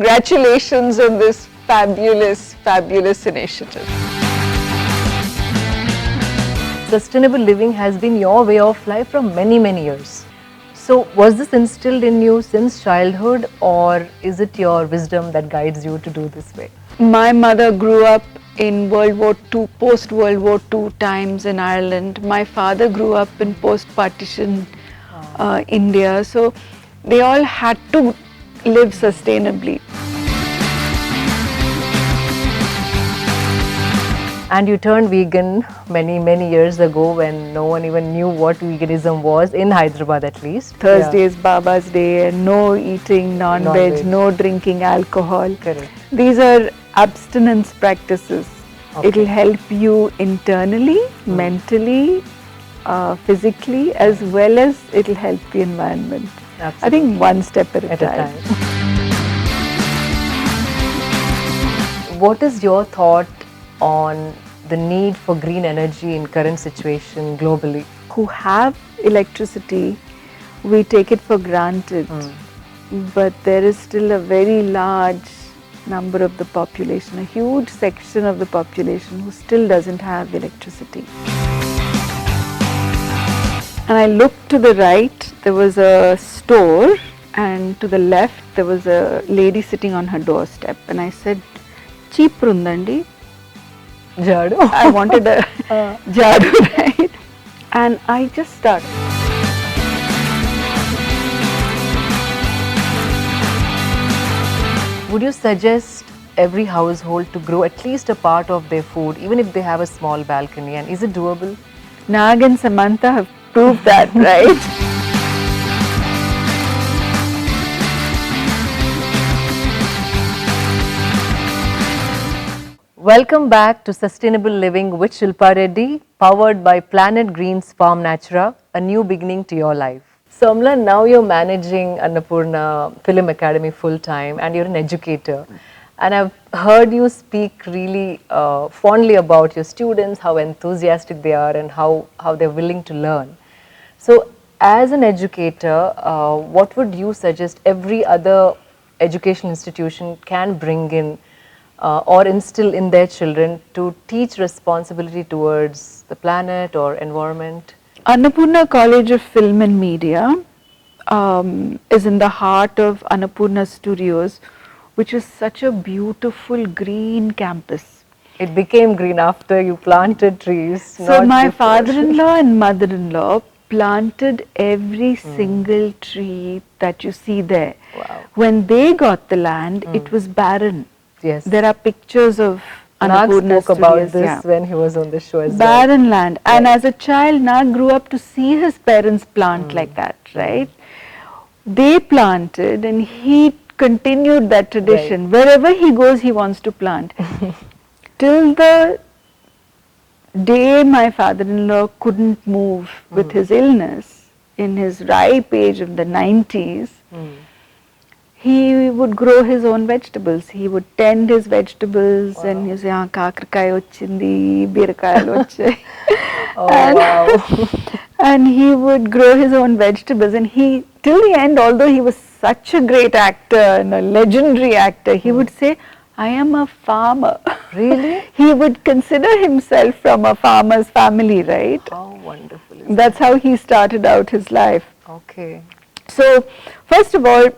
congratulations on this fabulous, fabulous initiative. Sustainable living has been your way of life for many, many years. So was this instilled in you since childhood, or is it your wisdom that guides you to do this way? My mother grew up in World War II, post-World War II times in Ireland. My father grew up in post-partition India. So they all had to live sustainably. And you turned vegan many, many years ago when no one even knew what veganism was, in Hyderabad at least. Thursday is Baba's day and no eating non-veg, no drinking alcohol. Correct. These are abstinence practices. Okay. It will help you internally, mentally, physically, as well as it will help the environment. Absolutely. I think one step at a time. What is your thought on the need for green energy in current situation globally? Who have electricity, we take it for granted, but there is still a very large number of the population, a huge section of the population who still doesn't have electricity. And I looked to the right, there was a store, and to the left there was a lady sitting on her doorstep, and I said, cheap rundandi. Jadu. I wanted a jadu, right? And I just started. Would you suggest every household to grow at least a part of their food, even if they have a small balcony, and is it doable? Nag and Samantha have proved that, right? Welcome back to Sustainable Living with Shilpa Reddy, powered by Planet Green's Farm Natura, a new beginning to your life. So Amla, now you're managing Annapurna Film Academy full time and you're an educator. And I've heard you speak really fondly about your students, how enthusiastic they are and how they're willing to learn. So as an educator, what would you suggest every other education institution can bring in or instill in their children to teach responsibility towards the planet or environment? Annapurna College of Film and Media is in the heart of Annapurna Studios, which is such a beautiful green campus. It became green after you planted trees. So my father-in-law and mother-in-law planted every single tree that you see there. Wow. When they got the land, it was barren. Yes. There are pictures of Nag Annapurna spoke about Studios, this when he was on the show as well. barren land. And as a child, Nag grew up to see his parents plant like that, right? They planted and he continued that tradition. Wherever he goes, he wants to plant. Till the day my father-in-law couldn't move with his illness, in his ripe age of the 90s, he would grow his own vegetables. He would tend his vegetables and he would say, kakarkai ochindi, birakayalu vachai. And he would grow his own vegetables, and he, till the end, although he was such a great actor and a legendary actor, he would say, I am a farmer. Really? He would consider himself from a farmer's family, right? How wonderful. That's how he started out his life. Okay. So, first of all,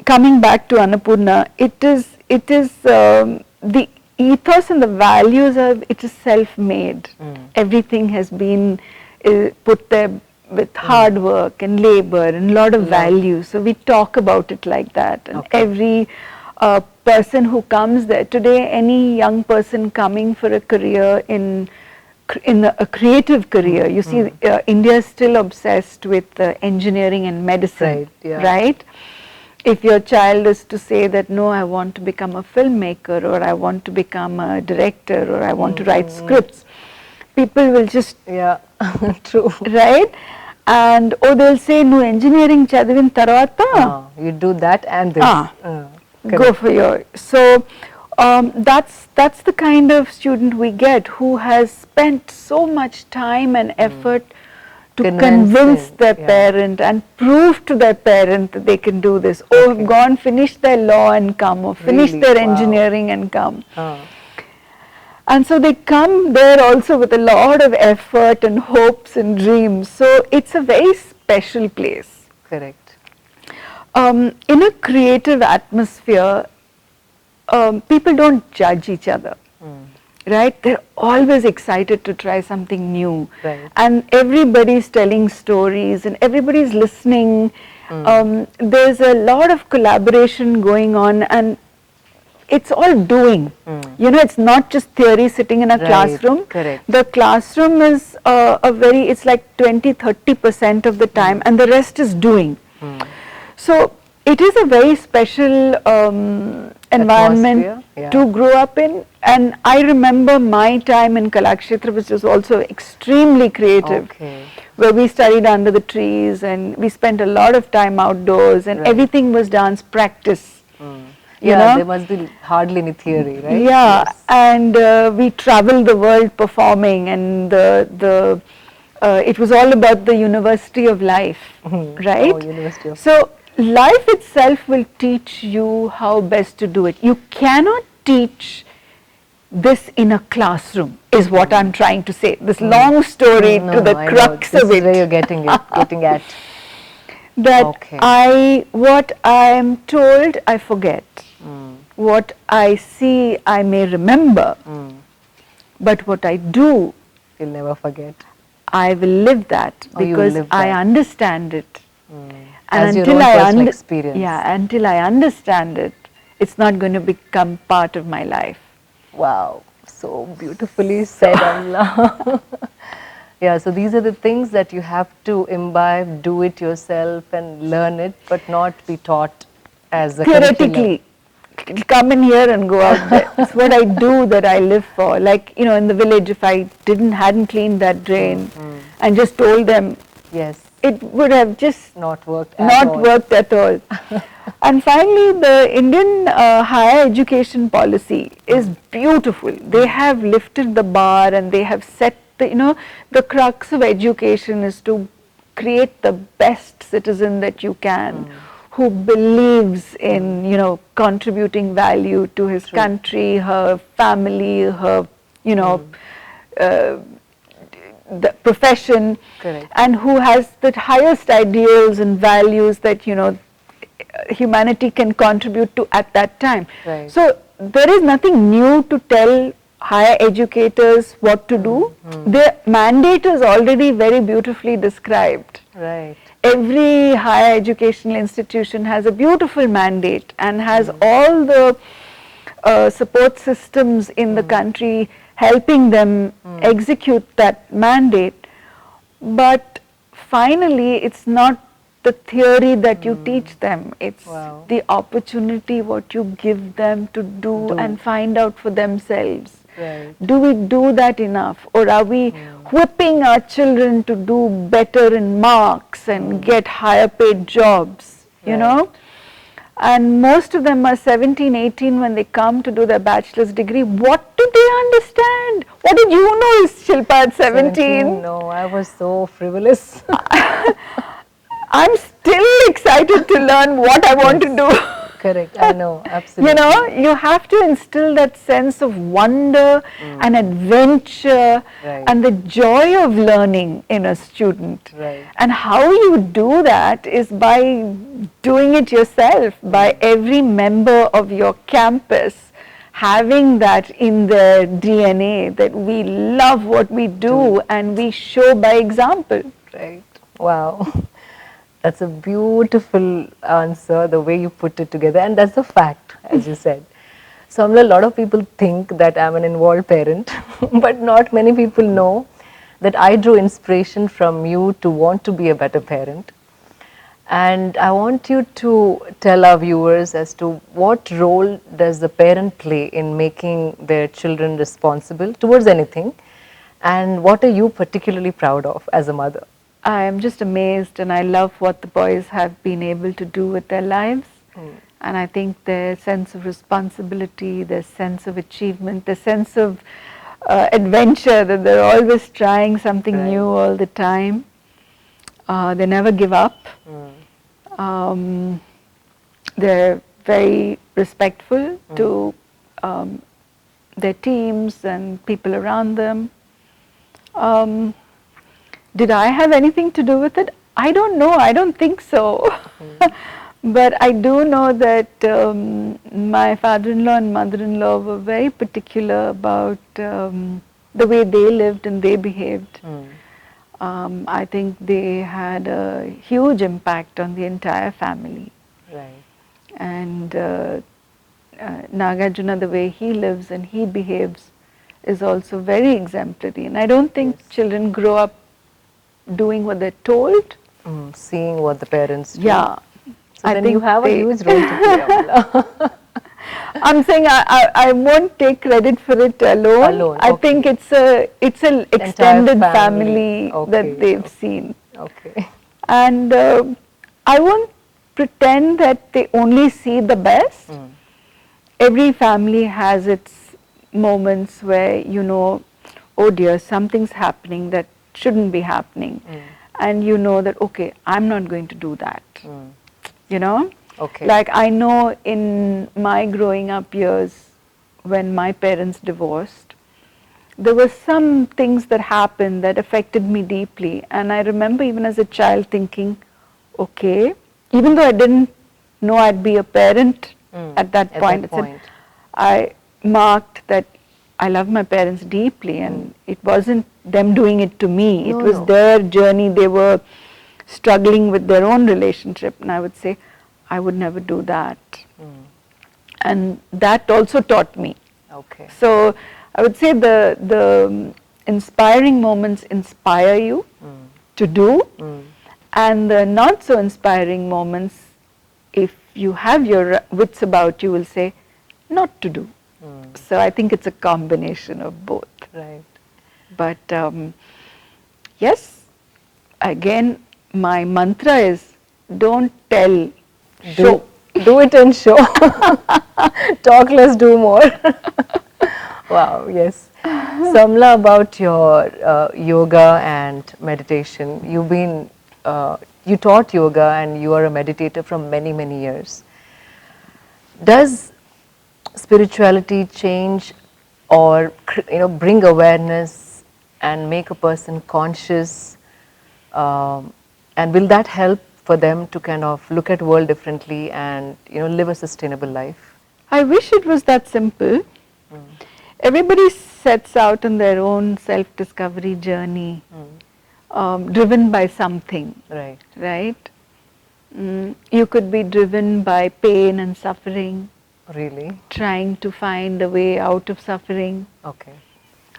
coming back to Annapurna, it is the ethos and the values of it is self-made. Everything has been put there with hard work and labor and a lot of value. So we talk about it like that. And every person who comes there today, any young person coming for a career in a creative career, you see, India is still obsessed with engineering and medicine, right? If your child is to say that, no, I want to become a filmmaker, or I want to become a director, or I want to write scripts, people will just, true, right? And, they'll say, no, engineering chadivin tarvata. You do that and this. Go for your, so that's the kind of student we get who has spent so much time and effort to Convince convince him, their yeah. parent and prove to their parent that they can do this, or have gone, finished their law and come, or finished Really? their Wow. engineering and come. Huh. And so they come there also with a lot of effort and hopes and dreams. So it's a very special place. Correct. In a creative atmosphere, people don't judge each other. Right? They're always excited to try something new. Right. And everybody's telling stories and everybody's listening. There's a lot of collaboration going on, and it's all doing. You know, it's not just theory sitting in a Right, classroom. correct. The classroom is it's like 20-30% of the time, and the rest is doing. So it is a very special environment Atmosphere, yeah. to grow up in. And I remember my time in Kalakshetra, which was also extremely creative, Okay. where we studied under the trees and we spent a lot of time outdoors, and Right. everything was dance practice. You Yeah, know? there must be hardly any theory, right? Yeah, Yes. and we traveled the world performing, and it was all about the University of Life, right? Oh, University of So life itself will teach you how best to do it. You cannot teach this in a classroom, is what I'm trying to say. This long story No, to the I know. crux This of is it. where you're getting at. That Okay. what I am told, I forget. What I see, I may remember. But what I do, You'll never forget. I will live that, Oh, you will because live I that. understand it. As your own personal experience. Yeah, until I understand it, it's not going to become part of my life. Wow, so beautifully said, Amla. Yeah, so these are the things that you have to imbibe, do it yourself and learn it, but not be taught as a curriculum. Theoretically, come in here and go out there. It's what I do that I live for. Like, you know, in the village, if I hadn't cleaned that drain and just told them, Yes, it would have just not worked at not all. worked at all. And finally, the Indian higher education policy is beautiful. They have lifted the bar, and they have set the crux of education is to create the best citizen that you can, who believes in, contributing value to his country, her family, her, the profession. Correct. And who has the highest ideals and values that humanity can contribute to at that time. Right. So there is nothing new to tell higher educators what to do. Their mandate is already very beautifully described. Right. Every higher educational institution has a beautiful mandate and has all the support systems in the country helping them execute that mandate. But finally, it's not the theory that you teach them, it's Wow. the opportunity what you give them to do and find out for themselves. Right. Do we do that enough, or are we whipping our children to do better in marks and get higher paid jobs, you know? And most of them are 17, 18 when they come to do their bachelor's degree. What do they understand? What did you know, Shilpa, at 17? No, I was so frivolous. I'm still excited to learn what I want to do. Correct, I know, absolutely. You have to instill that sense of wonder and adventure Right. and the joy of learning in a student. Right. And how you do that is by doing it yourself, by every member of your campus having that in their DNA, that we love what we do and we show by example. Right. Wow. That's a beautiful answer, the way you put it together. And that's a fact, as you said. So, Amla, a lot of people think that I'm an involved parent, but not many people know that I drew inspiration from you to want to be a better parent. And I want you to tell our viewers as to what role does the parent play in making their children responsible towards anything, and what are you particularly proud of as a mother? I am just amazed, and I love what the boys have been able to do with their lives. And I think their sense of responsibility, their sense of achievement, their sense of adventure, that they're always trying something new all the time. They never give up. They're very respectful to their teams and people around them. Did I have anything to do with it? I don't know. I don't think so. But I do know that my father-in-law and mother-in-law were very particular about the way they lived and they behaved. I think they had a huge impact on the entire family. Right. And Nagarjuna, the way he lives and he behaves, is also very exemplary. And I don't think children grow up doing what they're told. Seeing what the parents do. Yeah. So then you have a huge role to play, Amala. I'm saying I won't take credit for it alone. I think it's an extended family that they've seen. Okay. And I won't pretend that they only see the best. Every family has its moments where you know, oh dear, something's happening that shouldn't be happening. And you know that, okay, I'm not going to do that. You know? Okay. Like I know in my growing up years, when my parents divorced, there were some things that happened that affected me deeply. And I remember even as a child thinking, okay, even though I didn't know I'd be a parent at that point, I marked that I love my parents deeply, and it wasn't them doing it to me. It was their journey. They were struggling with their own relationship, and I would say, I would never do that. And that also taught me. Okay. So I would say the inspiring moments inspire you to do, and the not so inspiring moments, if you have your wits about you, will say not to do. So I think it's a combination of both. Right. But yes, again, my mantra is don't tell, show. Do it and show. Talk less, do more. Wow, yes. Samla, about your yoga and meditation, you taught yoga and you are a meditator from many, many years. Does spirituality change or bring awareness and make a person conscious, and will that help for them to kind of look at world differently and live a sustainable life? I wish it was that simple. Everybody sets out on their own self-discovery journey, driven by something. Right. Right? You could be driven by pain and suffering. Really? Trying to find a way out of suffering. Okay.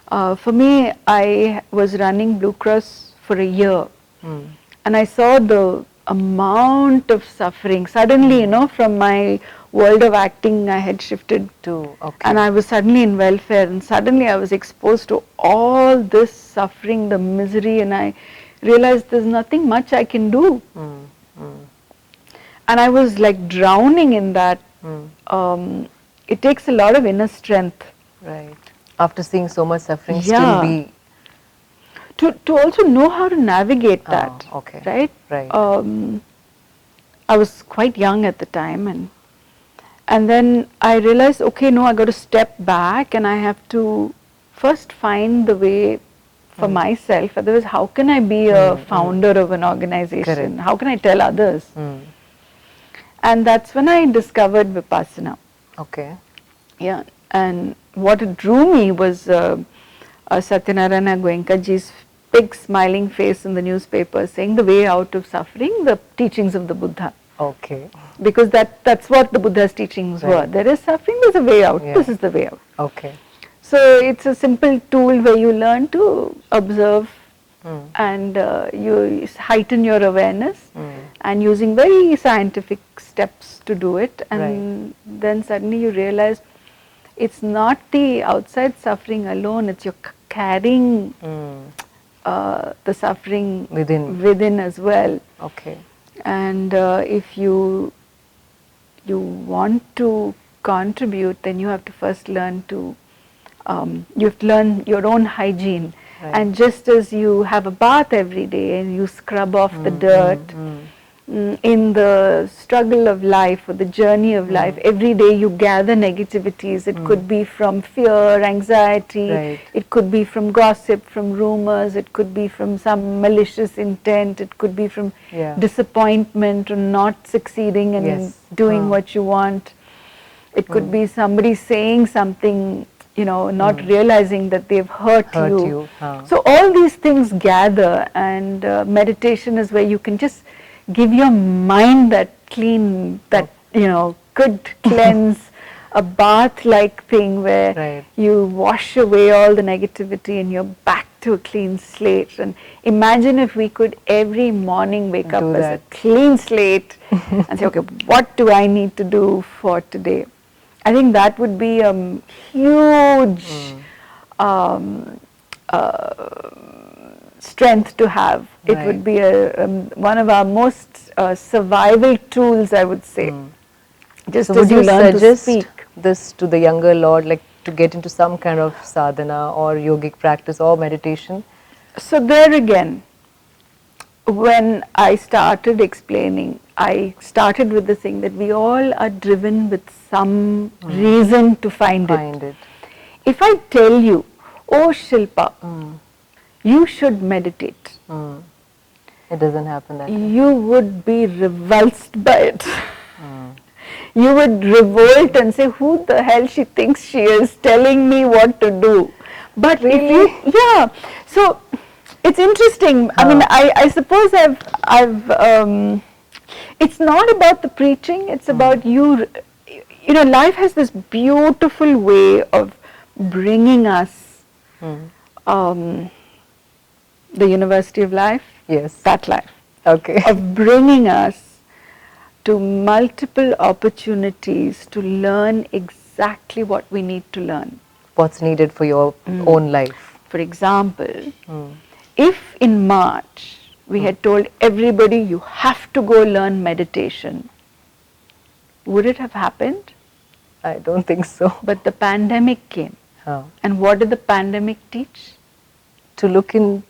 For me, I was running Blue Cross for a year, and I saw the amount of suffering. Suddenly, from my world of acting, I had shifted to, and I was suddenly in welfare, and suddenly I was exposed to all this suffering, the misery, and I realized there's nothing much I can do. And I was like drowning in that. It takes a lot of inner strength. Right. After seeing so much suffering, still be to also know how to navigate that. Okay. Right. Right. I was quite young at the time, and then I realized, okay, no, I got to step back, and I have to first find the way for myself. Otherwise, how can I be a founder of an organization? Correct. How can I tell others? And that's when I discovered Vipassana. Okay. Yeah, and what drew me was Satyanarayana Goenkaji's big smiling face in the newspaper saying the way out of suffering, the teachings of the Buddha. Okay. Because that's what the Buddha's teachings were. There is suffering, there's a way out. Yeah. This is the way out. Okay. So it's a simple tool where you learn to observe and you heighten your awareness and using very scientific steps to do it, and then suddenly you realize it's not the outside suffering alone, it's your carrying the suffering within as well. Okay. And if you want to contribute, then you have to first learn to you have to learn your own hygiene. And just as you have a bath every day and you scrub off the dirt, in the struggle of life or the journey of life, every day you gather negativities. It could be from fear, anxiety, Right. it could be from gossip, from rumors, it could be from some malicious intent, it could be from Yeah. disappointment or not succeeding and Yes. doing what you want. It could be somebody saying something, not realizing that they've hurt Hurt you. you, So all these things gather, and meditation is where you can just give your mind that clean, that good cleanse, a bath-like thing where Right. you wash away all the negativity and you're back to a clean slate. And imagine if we could every morning wake up Do as a that. clean slate and say, okay, what do I need to do for today? I think that would be a huge strength to have. It Right. would be one of our most survival tools, I would say. Just So as would you learn to suggest speak. this to the younger Lord, like to get into some kind of sadhana or yogic practice or meditation? So there again, when I started explaining, I started with the thing that we all are driven with some reason to find it. If I tell you, oh Shilpa, you should meditate, It doesn't happen that way. you would be revulsed by it. You would revolt and say, who the hell she thinks she is telling me what to do. But if you, yeah, so it's interesting. I mean, I suppose it's not about the preaching, it's about life has this beautiful way of bringing us the University of Life, Yes. that life, Okay. of bringing us to multiple opportunities to learn exactly what we need to learn. What's needed for your own life? For example, if in March we had told everybody you have to go learn meditation, would it have happened? I don't think so. But the pandemic came. And what did the pandemic teach? To look in,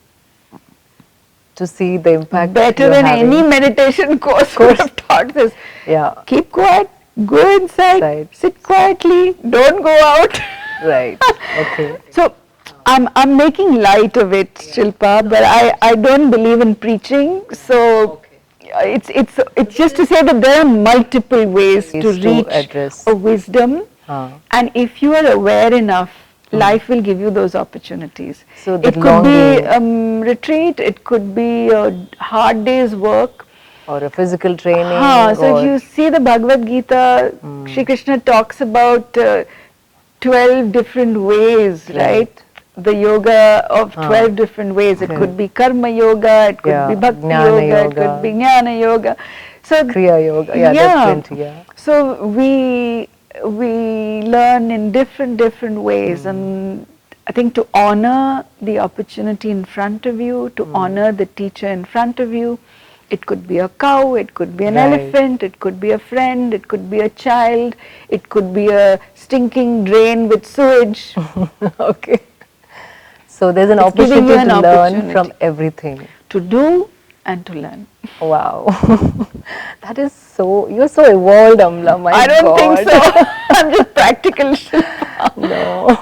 to see the impact. Better you're than having. any meditation course would have taught this. Yeah. Keep quiet, go inside, Right. sit quietly, don't go out. Right. Okay. So I'm making light of it, Shilpa, but I don't believe in preaching. So it's just to say that there are multiple ways to Ways to reach address. a wisdom, and if you are aware enough, life will give you those opportunities. So the it could be longing. retreat, it could be a hard day's work. Or a physical training. So or if you see the Bhagavad Gita, Shri Krishna talks about 12 different ways, right? The yoga of 12 different ways. It could be karma yoga, it could be bhakti Jnana yoga, it yoga. could be jnana yoga. So Kriya yoga. Yeah, there's plenty. Yeah. so we learn in different ways, and I think to honor the opportunity in front of you, to honor the teacher in front of you. It could be a cow, it could be an Right. elephant, it could be a friend, it could be a child, it could be a stinking drain with sewage. Okay. So there's an It's giving opportunity you an to learn opportunity. from everything. To do and to learn. Wow. That is so, you're so evolved, Amla, my I don't God. think so. I'm just practical. No.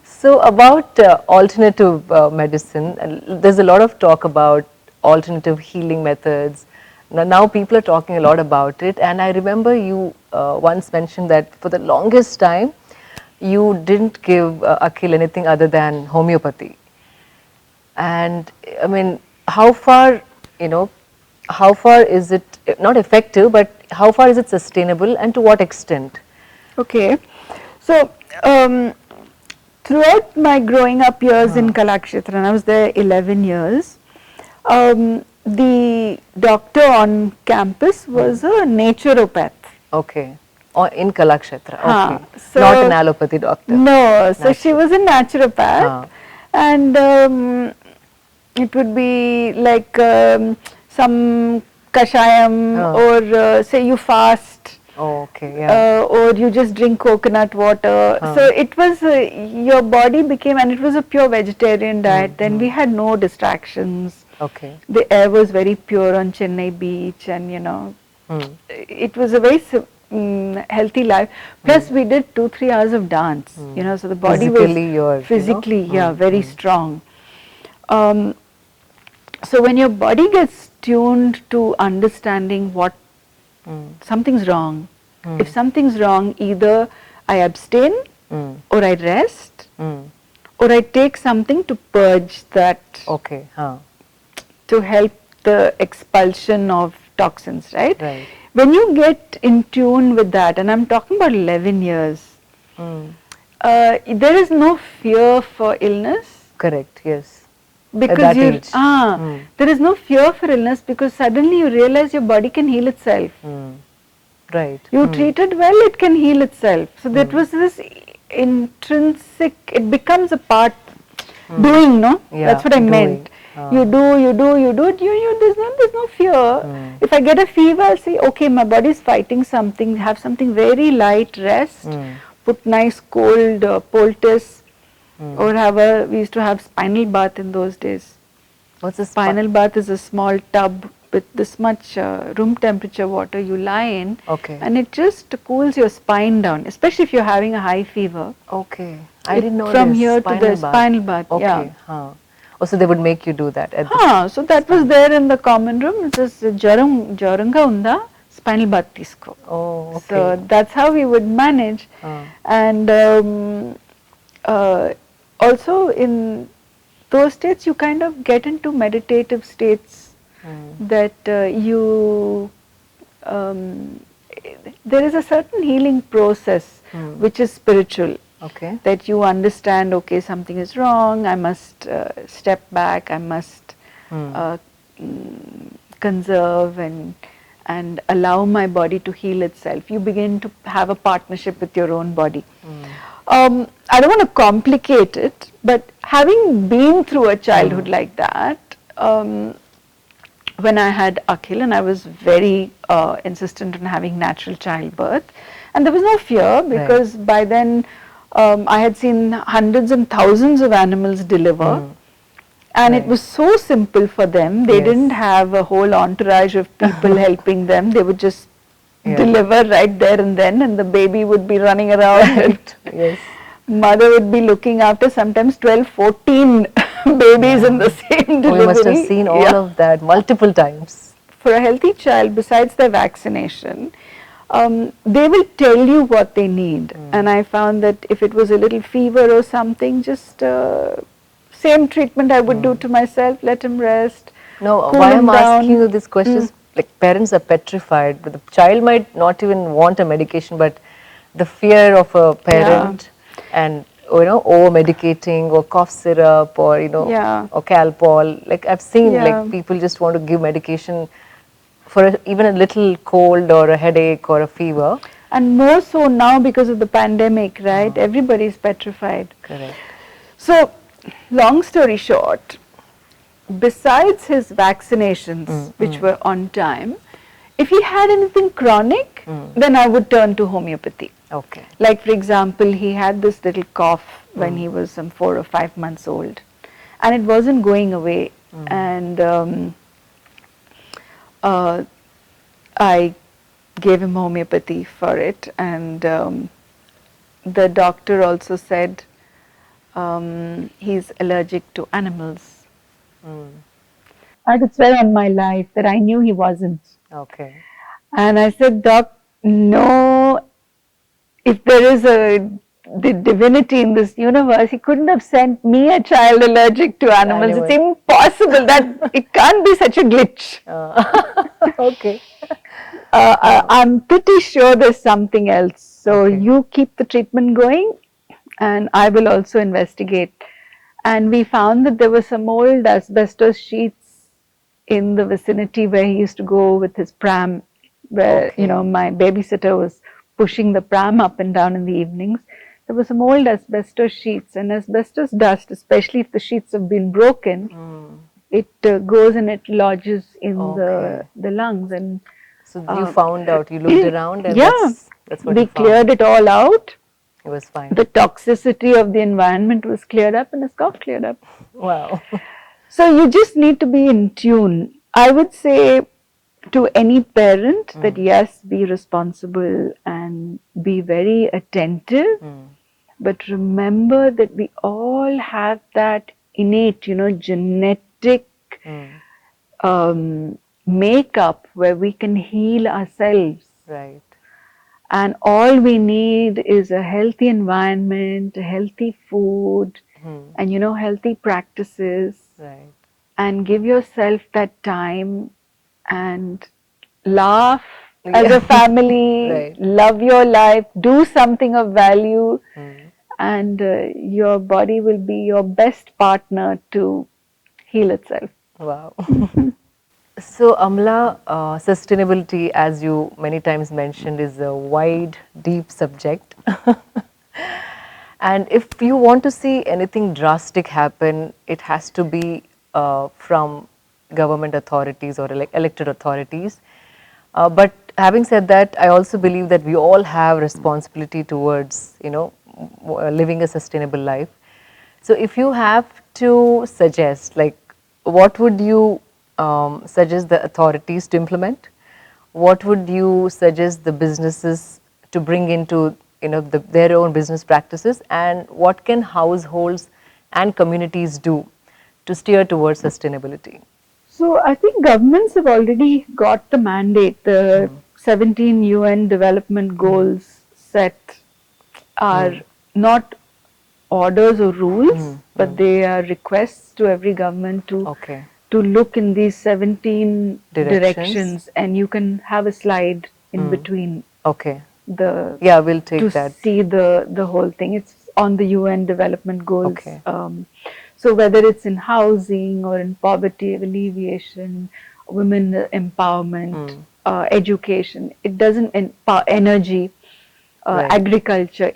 So about alternative medicine, there's a lot of talk about alternative healing methods. Now people are talking a lot about it, and I remember you once mentioned that for the longest time you didn't give Akhil anything other than homeopathy. And I mean, how far is it not effective, but how far is it sustainable, and to what extent? Okay. So throughout my growing up years in Kalakshetra, and I was there 11 years, the doctor on campus was a naturopath. Okay. Or in Kalakshetra. Okay. So Not an allopathy doctor. No, so she was a naturopath, and it would be like some kashayam, or say you fast Oh, okay, yeah. or you just drink coconut water. So it was, your body became, and it was a pure vegetarian diet. Then we had no distractions. Okay. The air was very pure on Chennai beach, and you know, it was a very healthy life. Plus, we did 2-3 hours of dance. You know, so the body Physically, was you're, physically, yeah, very strong. Um, so when your body gets tuned to understanding what something's wrong, if something's wrong, either I abstain, or I rest, or I take something to purge that, Okay, to help the expulsion of toxins, right? Right. When you get in tune with that, and I'm talking about 11 years, there is no fear for illness, Correct, yes. because that you, age. there is no fear for illness, because suddenly you realize your body can heal itself. Right. You treat it well, it can heal itself. So that was this intrinsic, it becomes a part, doing, no? Yeah, That's what I doing. meant. You do, there's no fear. If I get a fever, I'll say, okay, my body is fighting something, have something very light, rest, put nice cold poultice, or we used to have spinal bath in those days. What's this? Spinal bath is a small tub with this much room temperature water you lie in, Okay. and it just cools your spine down, especially if you're having a high fever. Okay. I didn't know From this. here to the bath. spinal bath, Okay. yeah. Oh, so they would make you do that at the So that was there in the common room. It was Jaranga unda, spinal bath tisko. Oh, okay. So that's how we would manage. And also in those states, you kind of get into meditative states that there is a certain healing process which is spiritual. Okay. That you understand, okay, something is wrong, I must step back, I must conserve and allow my body to heal itself. You begin to have a partnership with your own body. I don't want to complicate it, but having been through a childhood like that, when I had Akhil, and I was very insistent on having natural childbirth, and there was no fear, because by then I had seen hundreds and thousands of animals deliver, and it was so simple for them. They didn't have a whole entourage of people helping them. They would just deliver right there and then, and the baby would be running around. And Yes. mother would be looking after sometimes 12, 14 babies in the same delivery. Oh, you must have seen all of that multiple times. For a healthy child, besides their vaccination, they will tell you what they need. And I found that if it was a little fever or something, just same treatment I would do to myself, let him rest. No, cool why him I'm asking down. you this question is, like, parents are petrified, but the child might not even want a medication, but the fear of a parent and over medicating, or cough syrup, or or Calpol. Like, I've seen like people just want to give medication for even a little cold or a headache or a fever. And more so now because of the pandemic, right? Everybody is petrified. Correct. So, long story short, besides his vaccinations, which were on time, if he had anything chronic, then I would turn to homeopathy. Okay. Like, for example, he had this little cough when he was some 4 or 5 months old, and it wasn't going away. And I gave him homeopathy for it, and the doctor also said he's allergic to animals. I could swear on my life that I knew he wasn't. Okay. And I said, Doc, no, if there is the divinity in this universe, he couldn't have sent me a child allergic to animals. It's impossible. That it can't be such a glitch. Okay. I'm pretty sure there's something else. So you keep the treatment going, and I will also investigate. And we found that there were some old asbestos sheets in the vicinity where he used to go with his pram, where my babysitter was pushing the pram up and down in the evenings. There were some old asbestos sheets, and asbestos dust, especially if the sheets have been broken, it goes and it lodges in the lungs. And So you found out, you looked around, and yeah, that's what we you found. cleared it all out. It was fine. The toxicity of the environment was cleared up and the cough cleared up. Wow. So you just need to be in tune. I would say to any parent that yes, be responsible and be very attentive, but remember that we all have that innate, genetic makeup where we can heal ourselves. Right. And all we need is a healthy environment, healthy food, and healthy practices. Right. And give yourself that time and laugh as Yeah. a family, Right. love your life, do something of value, and your body will be your best partner to heal itself. Wow. So, Amla, sustainability, as you many times mentioned, is a wide, deep subject. And if you want to see anything drastic happen, it has to be from government authorities or elected authorities. But having said that, I also believe that we all have responsibility towards, living a sustainable life. So if you have to suggest, like, what would you suggest the authorities to implement? What would you suggest the businesses to bring into, their own business practices? And what can households and communities do to steer towards sustainability? So I think governments have already got the mandate. The 17 UN development goals set are not orders or rules, but they are requests to every government Okay. to look in these 17 Directions. directions, and you can have a slide in between Okay. the Yeah, we'll take to that. see the whole thing. It's on the UN development goals. Okay. So whether it's in housing or in poverty alleviation, women empowerment, education, it doesn't energy, Right. agriculture,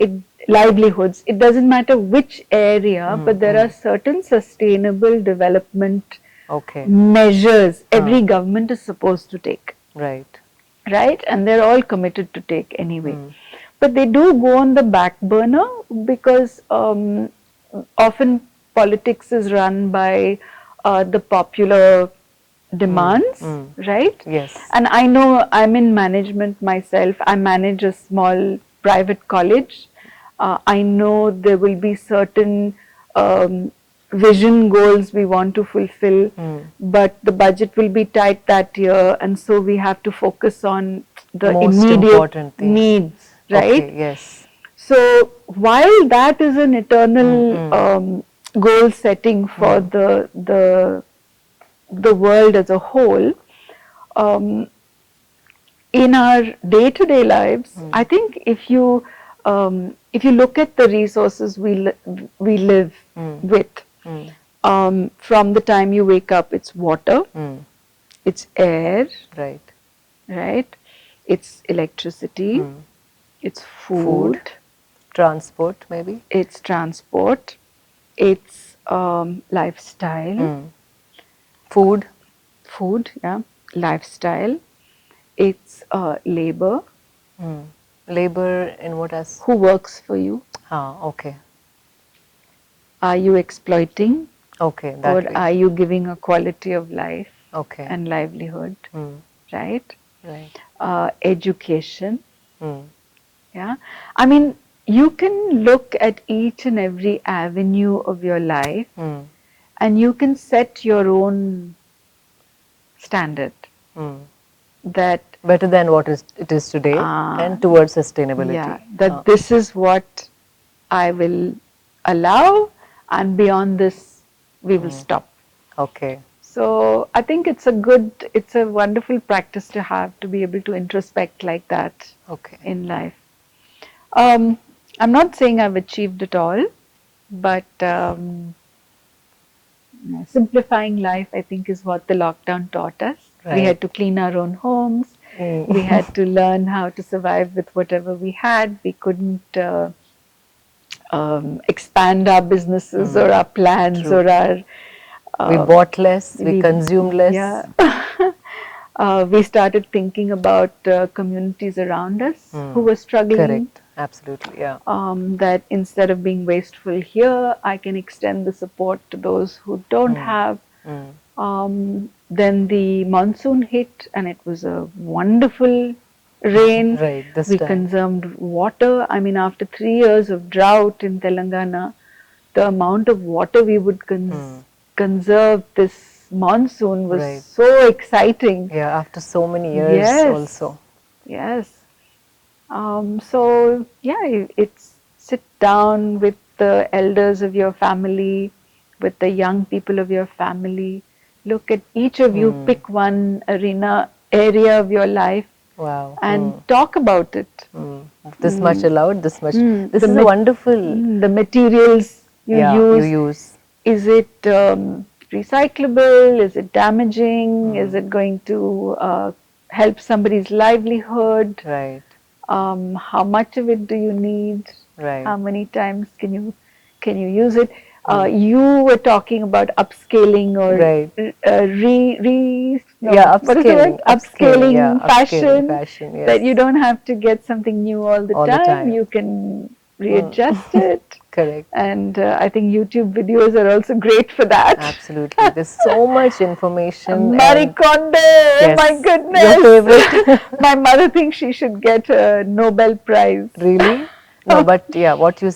livelihoods. It doesn't matter which area, but there are certain sustainable development Okay. measures every government is supposed to take. Right. Right? And they're all committed to take anyway. But they do go on the back burner because often politics is run by the popular demands, right? Yes. And I know I'm in management myself. I manage a small private college. I know there will be certain vision goals we want to fulfill, but the budget will be tight that year, and so we have to focus on the Most immediate important things. needs, right? Okay, yes. So while that is an eternal goal setting for the world as a whole, in our day-to-day lives, I think if you look at the resources we live with, from the time you wake up, it's water, it's air, Right. right? It's electricity, it's food, Transport, maybe. it's transport, it's lifestyle, Food. yeah, lifestyle, it's labor, Labor in what as? who works for you, Okay. are you exploiting, Okay, that or way. are you giving a quality of life Okay. and livelihood, right? Right. Education, yeah. I mean, you can look at each and every avenue of your life and you can set your own standard that Better than what it is today, and towards sustainability. yeah, that this is what I will allow, and beyond this we will stop. Okay. So I think it's a wonderful practice to have, to be able to introspect like that Okay. in life. I'm not saying I've achieved it all, but simplifying life, I think, is what the lockdown taught us. We Right. had to clean our own homes. We had to learn how to survive with whatever we had. We couldn't expand our businesses or our plans True. or our. We bought less, we consumed less. Yeah. we started thinking about communities around us who were struggling. Correct. Absolutely. Yeah. That instead of being wasteful here, I can extend the support to those who don't have. Then the monsoon hit, and it was a wonderful rain. Right. This We time. consumed water. I mean, after 3 years of drought in Telangana, the amount of water we would conserve this monsoon was Right. so exciting. Yeah. After so many years, Yes. also. Yes. So yeah, it's sit down with the elders of your family, with the young people of your family. Look at each of you, pick one arena, area of your life, Wow. and talk about it. This much allowed. This much. This The is a ma- wonderful. The materials you Yeah. use. You use. Is it recyclable? Is it damaging? Is it going to help somebody's livelihood? Right. How much of it do you need? Right. How many times can you use it? You were talking about upscaling or Right. what is the word? Upscaling. Upscaling Yeah. fashion. Upscaling fashion. Yes. That you don't have to get something new all the All the time. You can readjust it. Correct. And I think YouTube videos are also great for that. Absolutely. There's so much information. Marie and- Kondo, Yes. my goodness. Your favorite. My mother thinks she should get a Nobel Prize. Really? No, but yeah, what you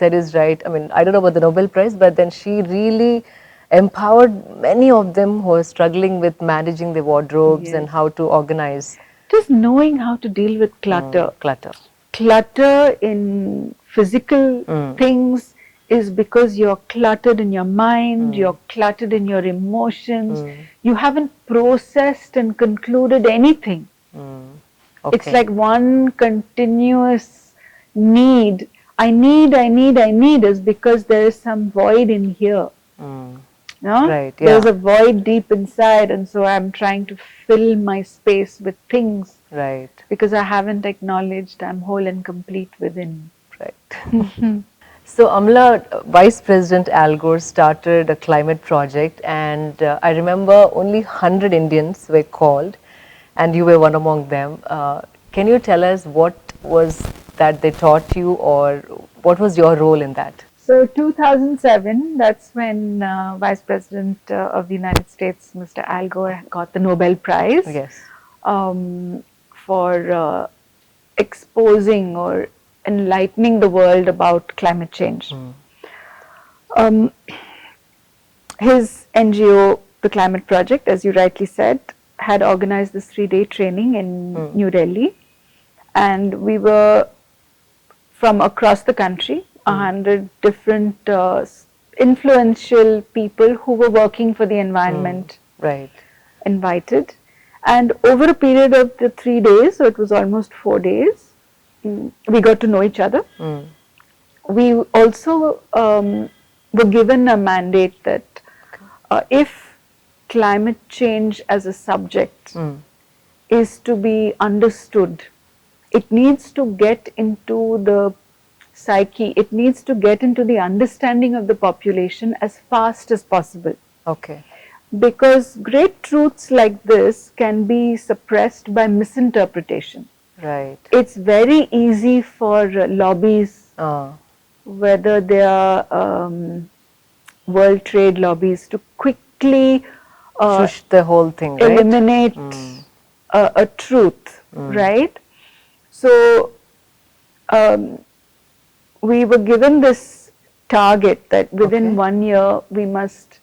said is right. I mean, I don't know about the Nobel Prize, but then she really empowered many of them who are struggling with managing their wardrobes Yes. and how to organize Just knowing how to deal with clutter. clutter. Clutter in physical things is because you're cluttered in your mind, you're cluttered in your emotions, you haven't processed and concluded anything. Okay. It's like one continuous need. I need is because there is some void in here. No? Right, There's yeah. a void deep inside, and so I'm trying to fill my space with things Right, because I haven't acknowledged I'm whole and complete within. right. So Amla, Vice President Al Gore started a climate project, and I remember only 100 Indians were called, and you were one among them. Can you tell us what was that they taught you, or what was your role in that? So 2007, that's when Vice President of the United States, Mr. Al Gore, got the Nobel Prize Yes. For exposing or enlightening the world about climate change. His NGO, the Climate Project, as you rightly said, had organized this 3-day training in New Delhi, and we were from across the country, 100 different influential people who were working for the environment Right. invited. And over a period of the 3 days, so it was almost 4 days, we got to know each other. We also were given a mandate that if climate change as a subject is to be understood, it needs to get into the psyche, it needs to get into the understanding of the population as fast as possible. Okay. Because great truths like this can be suppressed by misinterpretation. Right. It's very easy for lobbies, whether they are world trade lobbies, to quickly Shush the whole thing, right? eliminate a truth, right? So we were given this target that within Okay. 1 year we must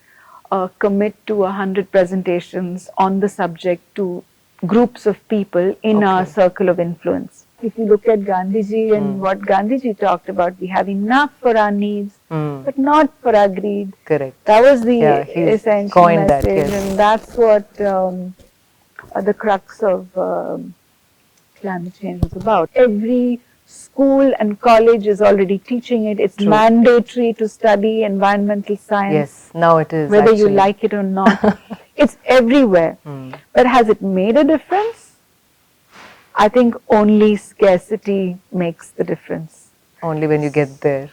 commit to 100 presentations on the subject to groups of people in our Okay. circle of influence. If you look at Gandhiji and what Gandhiji talked about, we have enough for our needs, but not for our greed. Correct. That was the Yeah, he essential coined that, message, yes. and that's what the crux of climate change is about. Every school and college is already teaching it. It's True. mandatory to study environmental science, Yes, now it is whether you actually. like it or not. It's everywhere. But has it made a difference? I think only scarcity makes the difference. Only when you get there.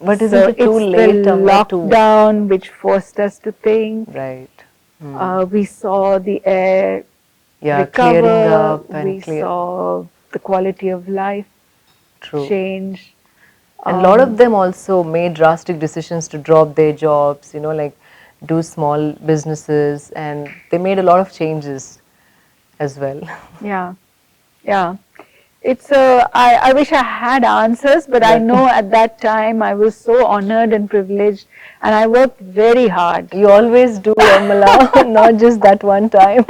But isn't So it too it's late, the Amla, to... lockdown which forced us to think. Right. We saw the air Yeah, recover. clearing up and We clear. saw the quality of life True. change. And a lot of them also made drastic decisions to drop their jobs, you know, like do small businesses, and they made a lot of changes as well. Yeah, yeah. I wish I had answers, but I But know at that time I was so honored and privileged, and I worked very hard. you always do, Amala, not just that one time.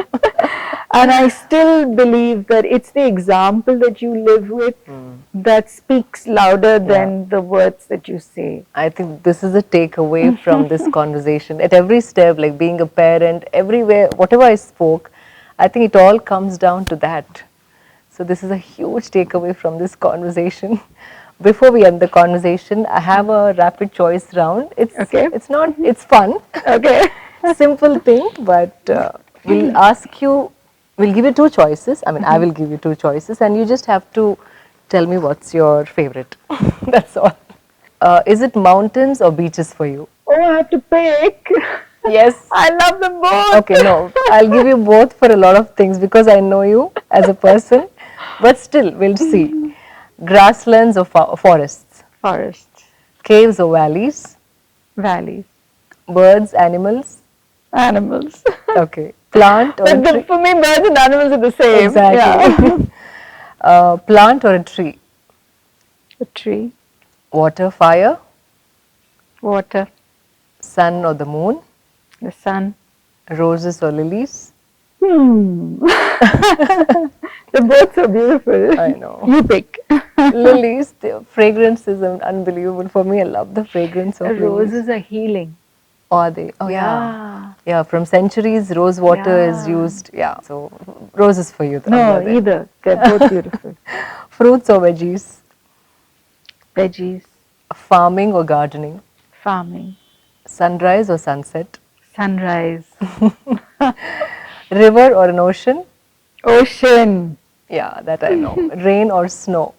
And I still believe that it's the example that you live with that speaks louder than the words that you say. I think this is a takeaway from this conversation. At every step, like being a parent, everywhere, whatever I spoke, I think it all comes down to that. So this is a huge takeaway from this conversation. Before we end the conversation, I have a rapid choice round. Okay. It's fun. Okay. Simple thing, but we'll ask you, we'll give you two choices. I mean, I will give you two choices, and you just have to tell me what's your favorite. That's all. Is it mountains or beaches for you? Oh, I have to pick. Yes. I love them both. Okay, no, I'll give you both for a lot of things because I know you as a person. But still, we'll see. Grasslands or forests? Forests, Caves or valleys? valleys, Birds, animals? animals. Okay. Plant or a But tree? for me, birds and animals are the same. Exactly. Plant or a tree? A tree, Water, fire? water, Sun or the moon? the sun. Roses or lilies? They're both so beautiful. I know. You pick. Lilies, the fragrance is unbelievable for me. I love the fragrance of lilies. Roses are healing. Are they? Oh yeah. Yeah. Yeah, from centuries, rose water is Yeah. used. Yeah, so roses for you. No, Amla, then. either. They're both beautiful. Fruits or veggies? Veggies, Farming or gardening? farming, Sunrise or sunset? sunrise, River or an ocean? ocean, Yeah, that I know. Rain or snow?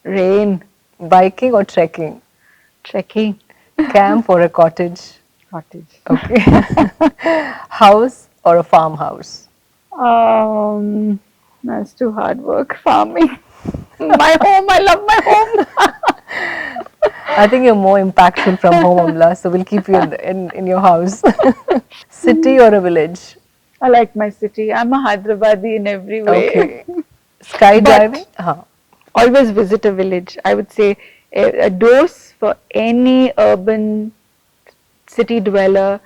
rain, Biking or trekking? trekking, Camp or a cottage? cottage. Okay. House or a farmhouse? That's too hard work. Farming. My home. I love my home. I think you're more impactful from home, Amla, so we'll keep you in your house. City or a village? I like my city. I'm a Hyderabadi in every way. Okay. Skydiving? Always visit a village. I would say a dose for any urban city dweller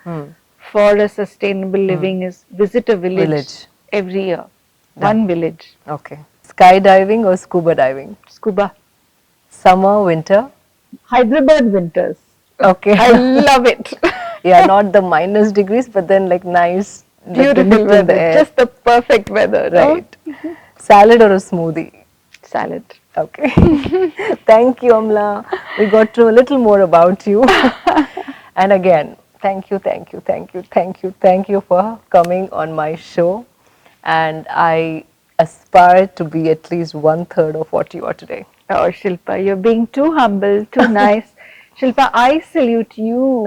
for a sustainable living is visit a village, every year. One village. Okay. Skydiving or scuba diving? Scuba. Summer, winter? Hyderabad winters. Okay. I love it. Yeah, not the minus degrees, but then like nice, like the Beautiful dip in weather. the air. Just the perfect weather. Right. Salad or a smoothie? Salad. Okay. Thank you, Amla. We got to know a little more about you. And again, thank you for coming on my show. And I aspire to be at least 1/3 of what you are today. Oh, Shilpa, you're being too humble, too nice. Shilpa, I salute you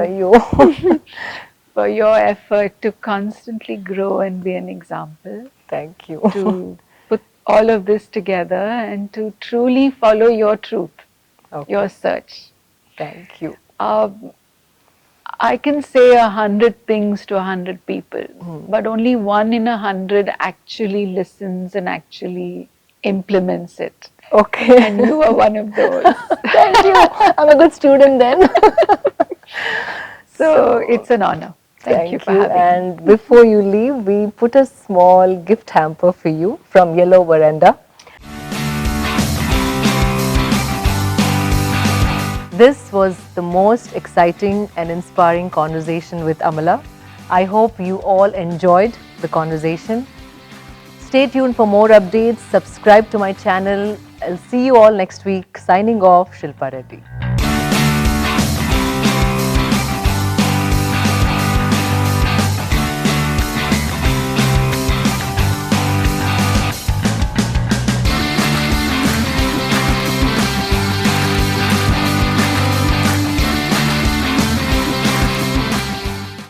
for your effort to constantly grow and be an example. Thank you. To put all of this together and to truly follow your truth, your search. Thank you. I can say 100 things to 100 people, but only 1 in 100 actually listens and actually implements it. Okay. And you are one of those. Thank you. I'm a good student then. So it's an honor. Thank you for having me. And before you leave, we put a small gift hamper for you from Yellow Veranda. This was the most exciting and inspiring conversation with Amala. I hope you all enjoyed the conversation. Stay tuned for more updates. Subscribe to my channel. I'll see you all next week. Signing off, Shilpa Reddy.